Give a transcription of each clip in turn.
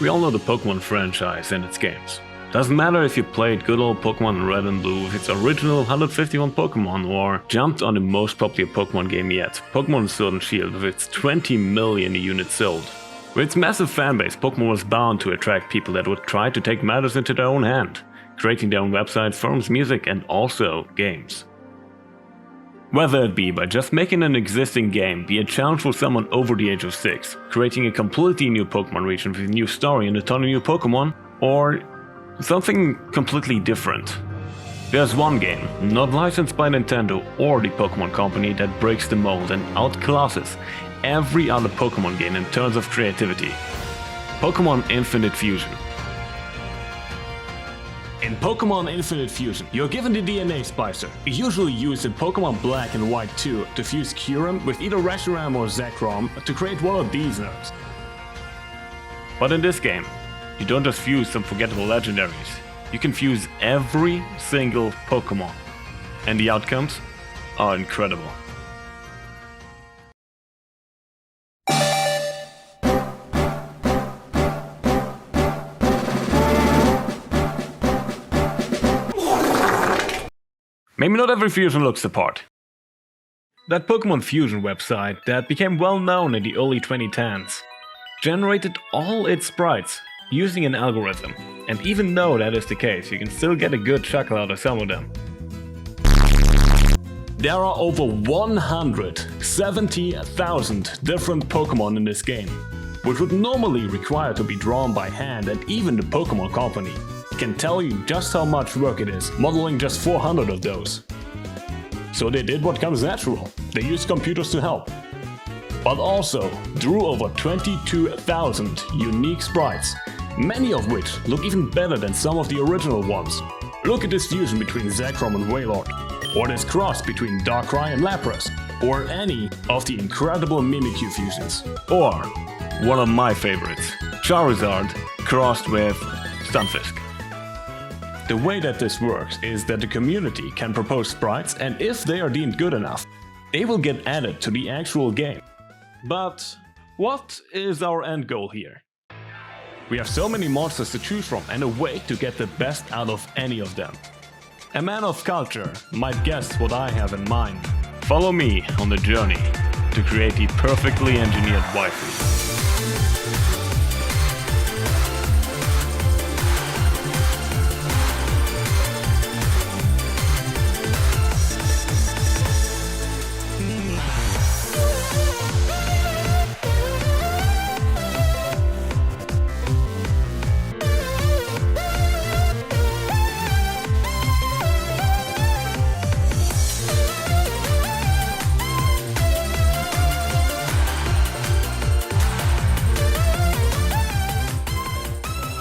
We all know the Pokémon franchise and its games. Doesn't matter if you played good old Pokémon Red and Blue with its original 151 Pokémon or jumped on the most popular Pokémon game yet, Pokémon Sword and Shield with its 20 million units sold. With its massive fanbase, Pokémon was bound to attract people that would try to take matters into their own hand, creating their own websites, forums, music and also games. Whether it be by just making an existing game be a challenge for someone over the age of 6, creating a completely new Pokémon region with a new story and a ton of new Pokémon, or something completely different. There's one game, not licensed by Nintendo or the Pokémon Company, that breaks the mold and outclasses every other Pokémon game in terms of creativity. Pokémon Infinite Fusion. In Pokémon Infinite Fusion, you're given the DNA Spicer, usually used in Pokémon Black and White 2, to fuse Kyurem with either Reshiram or Zekrom to create one of these nerds. But in this game, you don't just fuse some forgettable legendaries, you can fuse every single Pokémon. And the outcomes are incredible. Maybe not every fusion looks the part. That Pokémon Fusion website that became well known in the early 2010s generated all its sprites using an algorithm, and even though that is the case, you can still get a good chuckle out of some of them. There are over 170,000 different Pokémon in this game, which would normally require to be drawn by hand, and even the Pokémon Company can tell you just how much work it is modeling just 400 of those. So they did what comes natural, they used computers to help. But also drew over 22,000 unique sprites, many of which look even better than some of the original ones. Look at this fusion between Zekrom and Wailord, or this cross between Darkrai and Lapras, or any of the incredible Mimikyu fusions. Or, one of my favorites, Charizard crossed with Stunfisk. The way that this works is that the community can propose sprites, and if they are deemed good enough, they will get added to the actual game. But what is our end goal here? We have so many monsters to choose from and a way to get the best out of any of them. A man of culture might guess what I have in mind. Follow me on the journey to create the perfectly engineered waifu.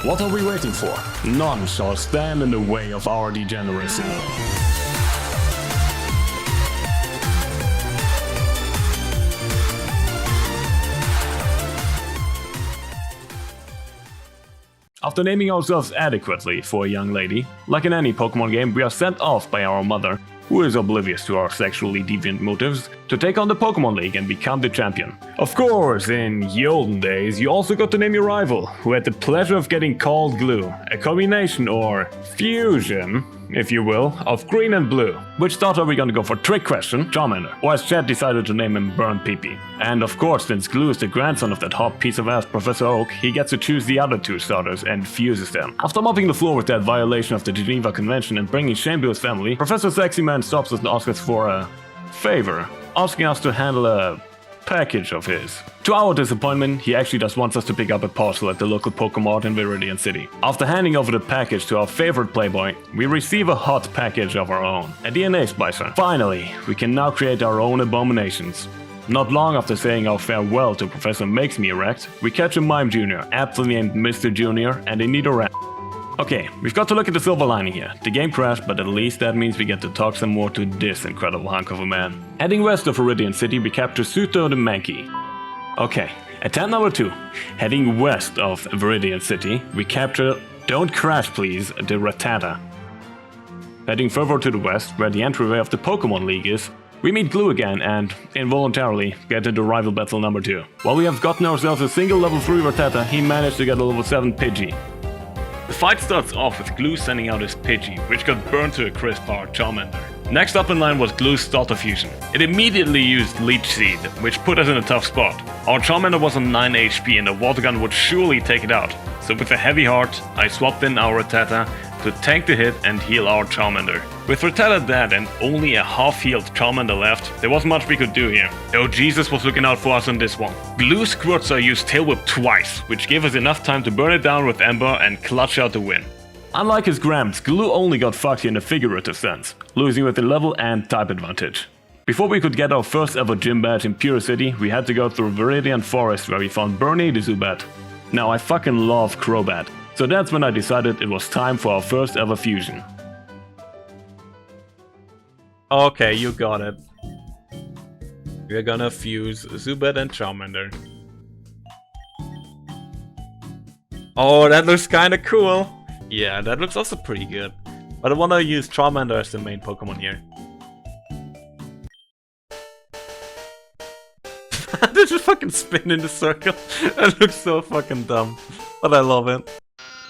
What are we waiting for? None shall stand in the way of our degeneracy. After naming ourselves adequately for a young lady, like in any Pokémon game, we are sent off by our mother, who is oblivious to our sexually deviant motives, to take on the Pokémon League and become the champion. Of course, in the olden days, you also got to name your rival, who had the pleasure of getting called Glue, a combination or fusion, if you will, of green and blue. Which starter are we gonna go for? Trick question, Charmander. Or as Chad decided to name him Burn Pee-Pee. And of course, since Glue is the grandson of that hot piece of ass Professor Oak, he gets to choose the other two starters and fuses them. After mopping the floor with that violation of the Geneva Convention and bringing shame to his family, Professor Sexy Man stops us and asks us for a favor, asking us to handle a package of his. To our disappointment, he actually just wants us to pick up a parcel at the local Pokémart in Viridian City. After handing over the package to our favorite playboy, we receive a hot package of our own, a DNA Spicer. Finally, we can now create our own abominations. Not long after saying our farewell to Professor Makes Me Erect, we catch a Mime Jr., aptly named Mr. Jr., and they need a rat. Okay, we've got to look at the silver lining here. The game crashed, but at least that means we get to talk some more to this incredible hunk of a man. Heading west of Viridian City, we capture Suto the Mankey. Okay, attempt number 2. Heading west of Viridian City, we capture, don't crash please, the Rattata. Heading further to the west, where the entryway of the Pokémon League is, We meet Glue again and, involuntarily, get into rival battle number 2. While we have gotten ourselves a single level 3 Rattata, he managed to get a level 7 Pidgey. The fight starts off with Glue sending out his Pidgey, which got burned to a crisp by our Charmander. Next up in line was Glue's Starter Fusion. It immediately used Leech Seed, which put us in a tough spot. Our Charmander was on 9 HP and the Water Gun would surely take it out. So with a heavy heart, I swapped in our Rattata to tank the hit and heal our Charmander. With Rattata dead and only a half-healed Charmander left, there wasn't much we could do here. Oh, Jesus was looking out for us on this one. Glue Squirtzer used Tail Whip twice, which gave us enough time to burn it down with Ember and clutch out the win. Unlike his Gramps, Glue only got fucked in a figurative sense, losing with the level and type advantage. Before we could get our first ever gym badge in Pure City, we had to go through Viridian Forest where we found Bernie the Zubat. Now I fucking love Crobat, so that's when I decided it was time for our first ever fusion. Okay, you got it. We're gonna fuse Zubat and Charmander. Oh, that looks kinda cool. Yeah, that looks also pretty good. But I wanna use Charmander as the main Pokemon here. They just fucking spin in the circle. That looks so fucking dumb. But I love it.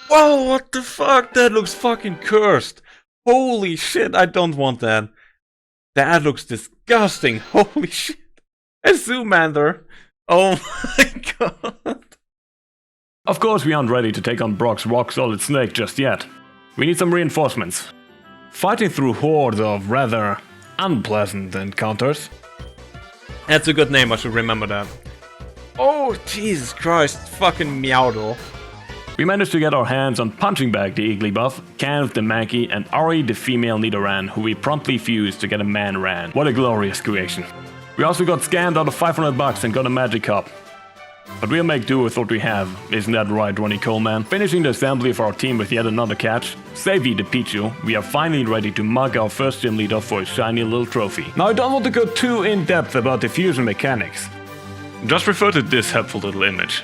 Whoa, what the fuck? That looks fucking cursed. Holy shit, I don't want that. That looks disgusting. Holy shit. A Zoomander. Oh my god. Of course we aren't ready to take on Brock's rock-solid snake just yet. We need some reinforcements. Fighting through hordes of rather unpleasant encounters. That's a good name, I should remember that. Oh, Jesus Christ, fucking Mewtwo. We managed to get our hands on Punching Bag the Igglybuff, Canv the Mankey, and Ari the female Nidoran, who we promptly fused to get a Manran. What a glorious creation. We also got scammed out of $500 and got a Magikarp. But we'll make do with what we have, isn't that right, Ronnie Coleman? Finishing the assembly of our team with yet another catch, Savvy the Pichu, we are finally ready to mug our first gym leader for a shiny little trophy. Now I don't want to go too in-depth about the fusion mechanics. Just refer to this helpful little image.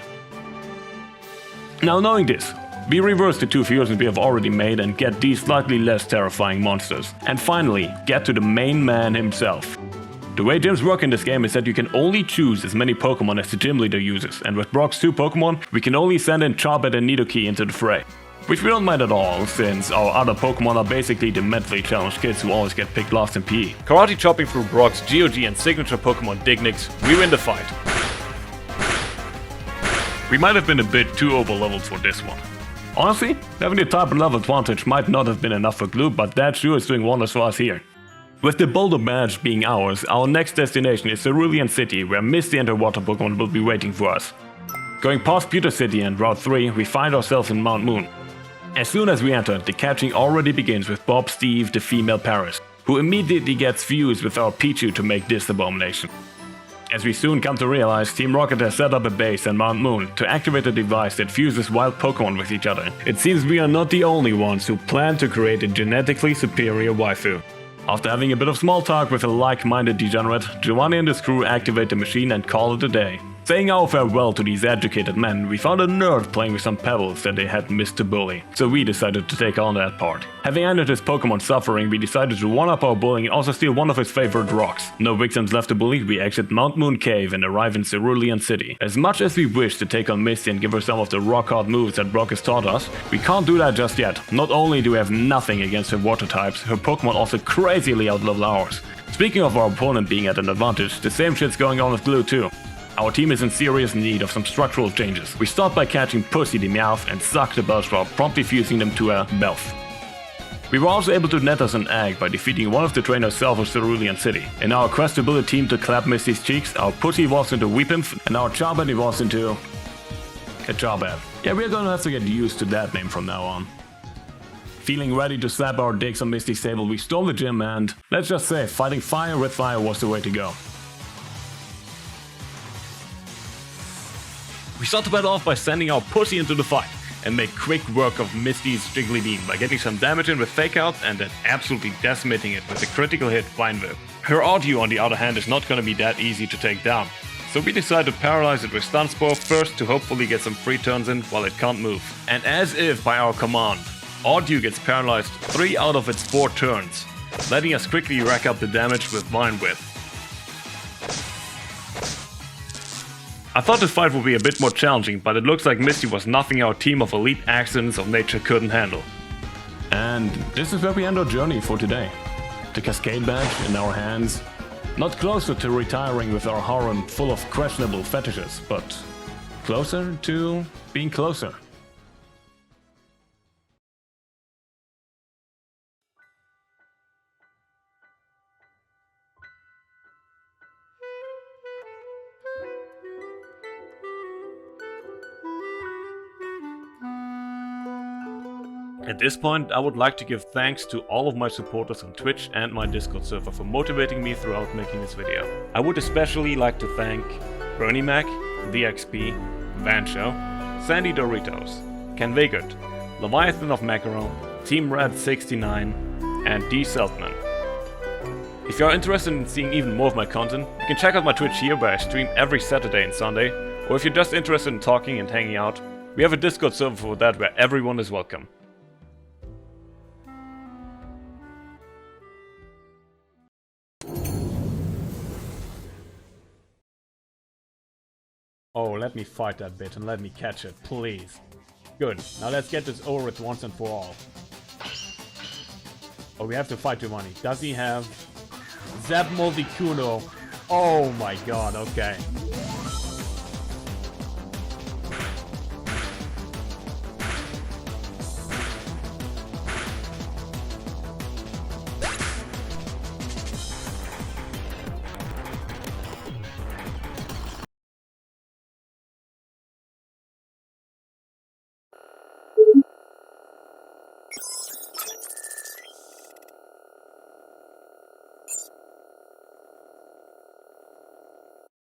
Now knowing this, we reverse the 2 fusions we have already made and get these slightly less terrifying monsters. And finally, get to the main man himself. The way gyms work in this game is that you can only choose as many Pokemon as the gym leader uses, and with Brock's 2 Pokemon, we can only send in Charbat and Nidoking into the fray. Which we don't mind at all, since our other Pokemon are basically the mentally challenged kids who always get picked last in PE. Karate chopping through Brock's GOG and signature Pokemon Dignix, we win the fight. We might have been a bit too over-leveled for this one. Honestly, having the type and level advantage might not have been enough for Glue, but that sure is doing wonders for us here. With the Boulder badge being ours, our next destination is Cerulean City, where Misty and her water Pokemon will be waiting for us. Going past Pewter City and Route 3, we find ourselves in Mount Moon. As soon as we enter, the catching already begins with Bob Steve, the female Paris, who immediately gets fused with our Pichu to make this abomination. As we soon come to realize, Team Rocket has set up a base in Mount Moon to activate a device that fuses wild Pokemon with each other. It seems we are not the only ones who plan to create a genetically superior waifu. After having a bit of small talk with a like-minded degenerate, Giovanni and his crew activate the machine and call it a day. Saying our farewell to these educated men, we found a nerd playing with some pebbles that they had missed to bully, so we decided to take on that part. Having ended his Pokemon suffering, we decided to one-up our bullying and also steal one of his favorite rocks. No victims left to bully, we exit Mount Moon Cave and arrive in Cerulean City. As much as we wish to take on Misty and give her some of the rock-hard moves that Brock has taught us, we can't do that just yet. Not only do we have nothing against her water types, her Pokemon also crazily outlevel ours. Speaking of our opponent being at an advantage, the same shit's going on with Glue too. Our team is in serious need of some structural changes. We start by catching Pussy the Meowth and Suck the Bellsprout, promptly fusing them to a Belf. We were also able to net us an egg by defeating one of the trainers south of Cerulean City. In our quest to build a team to clap Misty's cheeks, our Pussy evolves into Weepimp and our Charbat evolves into a Charbat. Yeah, we're gonna have to get used to that name from now on. Feeling ready to slap our dicks on Misty's table, we storm the gym and, let's just say, fighting fire with fire was the way to go. We start the battle off by sending our Pussy into the fight, and make quick work of Misty's Jiggly Beam by getting some damage in with Fake Out and then absolutely decimating it with a critical hit Vine Whip. Her Ardew on the other hand is not gonna be that easy to take down, so we decide to paralyze it with Stun Spore first to hopefully get some free turns in while it can't move. And as if by our command, Ardew gets paralyzed 3 out of its 4 turns, letting us quickly rack up the damage with Vine Whip. I thought this fight would be a bit more challenging, but it looks like Misty was nothing our team of elite accidents of nature couldn't handle. And this is where we end our journey for today. The Cascade badge in our hands. Not closer to retiring with our harem full of questionable fetishes, but closer to being closer. At this point, I would like to give thanks to all of my supporters on Twitch and my Discord server for motivating me throughout making this video. I would especially like to thank Bernie Mac, VXP, Vancho, Sandy Doritos, Ken Vegert, Leviathan of Macaron, Team Red 69, and D. Seltman. If you are interested in seeing even more of my content, you can check out my Twitch here where I stream every Saturday and Sunday, or if you're just interested in talking and hanging out, we have a Discord server for that where everyone is welcome. Oh, let me fight that bitch and let me catch it, please. Good. Now let's get this over with once and for all. Oh, we have to fight Giovanni. Does he have Zap Multicuno? Oh my god, okay.